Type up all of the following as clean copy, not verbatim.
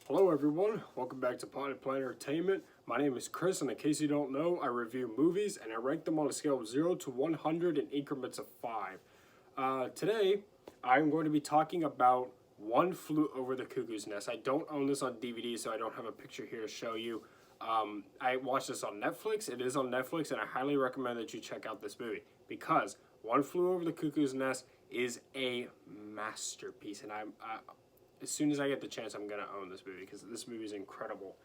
Hello everyone, welcome back to Potted Plant Entertainment. My name is Chris, and in case you don't know, I review movies and I rank them on a scale of 0 to 100 in increments of 5. Today, I'm going to be talking about One Flew Over the Cuckoo's Nest. I don't own this on DVD, so I don't have a picture here to show you. I watched this on Netflix. It is on Netflix, and I highly recommend that you check out this movie because One Flew Over the Cuckoo's Nest is a masterpiece, and as soon as I get the chance, I'm going to own this movie because this movie is incredible.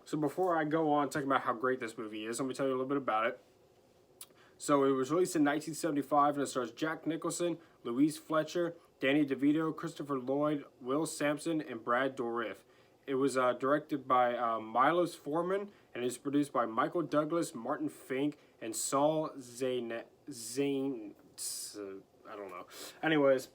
So before I go on talking about how great this movie is, let me tell you a little bit about it. So it was released in 1975, and it stars Jack Nicholson, Louise Fletcher, Danny DeVito, Christopher Lloyd, Will Sampson, and Brad Dourif. It was directed by Milos Forman, and it is produced by Michael Douglas, Martin Fink, and Saul Zane. I don't know. Anyways,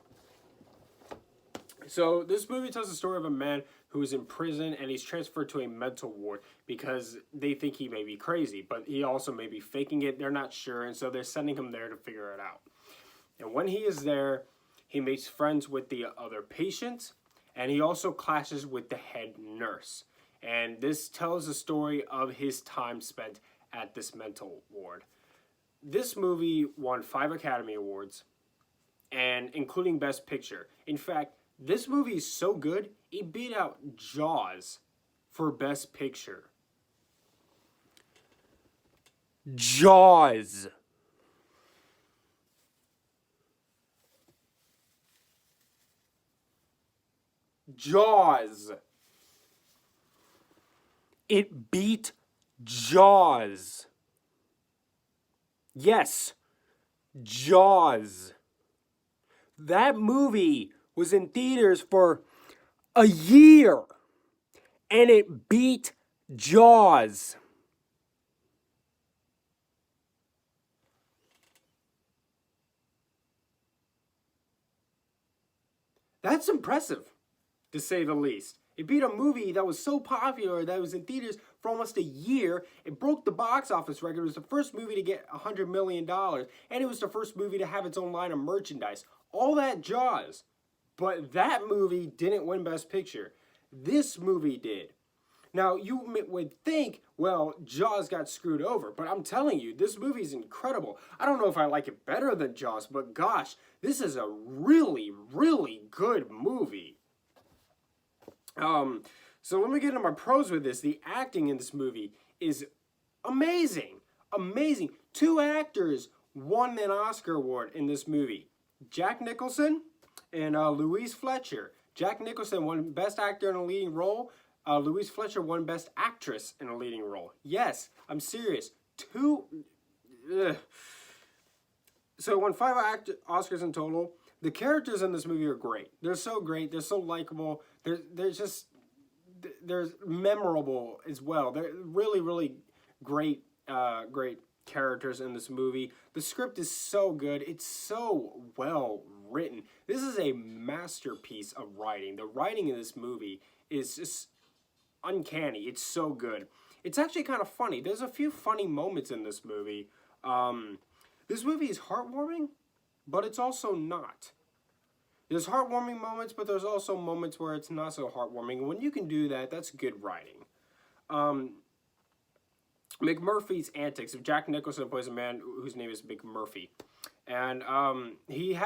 so this movie tells the story of a man who is in prison and he's transferred to a mental ward because they think he may be crazy, but he also may be faking it. They're not sure, and so they're sending him there to figure it out. And when he is there, he makes friends with the other patients, and he also clashes with the head nurse. And this tells the story of his time spent at this mental ward. This movie won 5 Academy Awards, and including Best Picture. In fact, this movie is so good, it beat out Jaws for Best Picture. Jaws. Jaws. It beat Jaws. Yes, Jaws. That movie was in theaters for a year, and it beat Jaws. That's impressive, to say the least. It beat a movie that was so popular that was in theaters for almost a year. It broke the box office record. It was the first movie to get $100 million, and it was the first movie to have its own line of merchandise. All that Jaws. But that movie didn't win Best Picture. This movie did. Now, you would think, well, Jaws got screwed over. But I'm telling you, this movie is incredible. I don't know if I like it better than Jaws, but gosh, this is a really, really good movie. So let me get into my pros with this. The acting in this movie is amazing. Amazing. 2 actors won an Oscar award in this movie. Jack Nicholson and Louise Fletcher. Jack Nicholson won Best Actor in a Leading Role. Louise Fletcher won Best Actress in a Leading Role. Yes, I'm serious. 2... So it won 5 Oscars in total. The characters in this movie are great. They're so great. They're so likable. They're memorable as well. They're really, really great, great characters in this movie. The script is so good. It's so well written. This is a masterpiece of writing. The writing in this movie is just uncanny. It's so good. It's actually kind of funny. There's a few funny moments in this movie. This movie is heartwarming, but it's also not. There's heartwarming moments, but there's also moments where it's not so heartwarming. When you can do that, that's good writing. McMurphy's antics. Jack Nicholson plays a man whose name is McMurphy. And he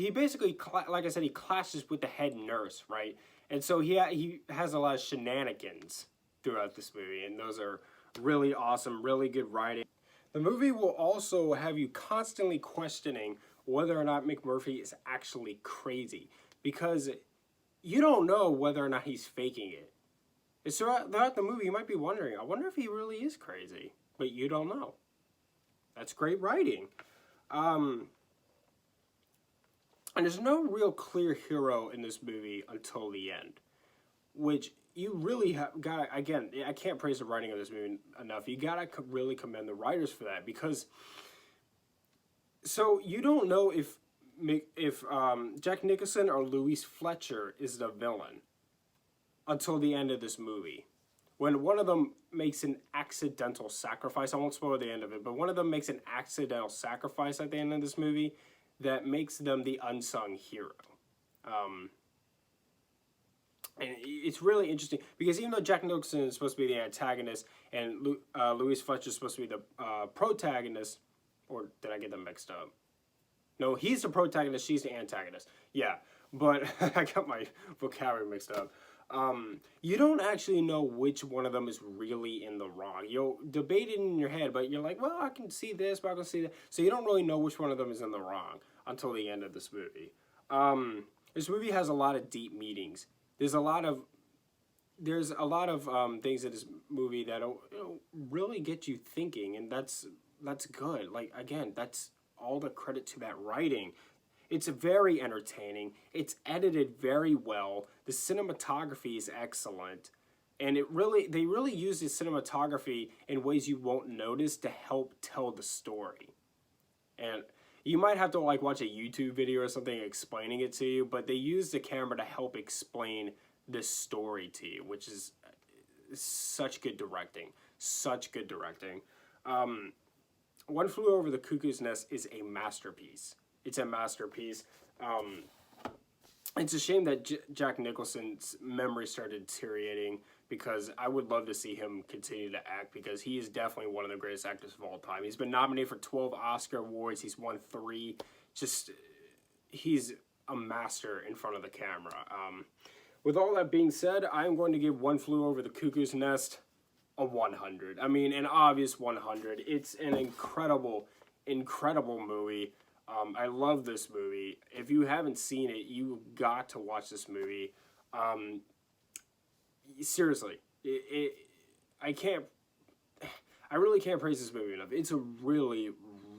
basically, like I said, he clashes with the head nurse, right? And so he has a lot of shenanigans throughout this movie, and those are really awesome, really good writing. The movie will also have you constantly questioning whether or not McMurphy is actually crazy, because you don't know whether or not he's faking it. And so throughout the movie, you might be wondering, I wonder if he really is crazy, but you don't know. That's great writing. And there's no real clear hero in this movie until the end, which you really have got. Again, I can't praise the writing of this movie enough. You gotta really commend the writers for that, because so you don't know if Jack Nicholson or Louise Fletcher is the villain until the end of this movie, when one of them makes an accidental sacrifice. I won't spoil the end of it, but one of them makes an accidental sacrifice at the end of this movie that makes them the unsung hero. And it's really interesting because even though Jack Nicholson is supposed to be the antagonist and Louise Fletcher is supposed to be the protagonist, or did I get them mixed up? No, he's the protagonist, she's the antagonist. Yeah, but I got my vocabulary mixed up. You don't actually know which one of them is really in the wrong. You'll debate it in your head, but you're like, well, I can see this, but I can see that. So you don't really know which one of them is in the wrong until the end of this movie. This movie has a lot of deep meanings. There's a lot of things in this movie that'll really get you thinking, and that's good. Like, again, that's all the credit to that writing. It's very entertaining. It's edited very well. The cinematography is excellent, and they really use the cinematography in ways you won't notice to help tell the story. And you might have to like watch a YouTube video or something explaining it to you, but they use the camera to help explain this story to you, which is such good directing. Such good directing. One Flew Over the Cuckoo's Nest is a masterpiece. It's a masterpiece. It's a shame that Jack Nicholson's memory started deteriorating, because I would love to see him continue to act, because he is definitely one of the greatest actors of all time. He's been nominated for 12 Oscar awards. He's won 3. He's a master in front of the camera. With all that being said, I'm going to give One Flew Over the Cuckoo's Nest a 100. I mean, an obvious 100. It's an incredible, incredible movie. I love this movie. If you haven't seen it, you've got to watch this movie. Seriously, I really can't praise this movie enough. It's a really,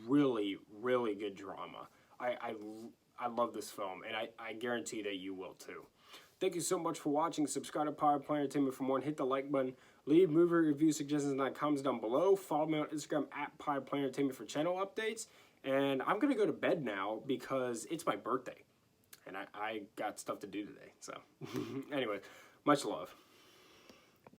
really, really good drama. I love this film, and I guarantee that you will too. Thank you so much for watching. Subscribe to Power Play Entertainment for more, and hit the like button. Leave movie review suggestions and comments down below. Follow me on Instagram at Power Play Entertainment for channel updates. And I'm going to go to bed now because it's my birthday. And I got stuff to do today. So, anyway, much love.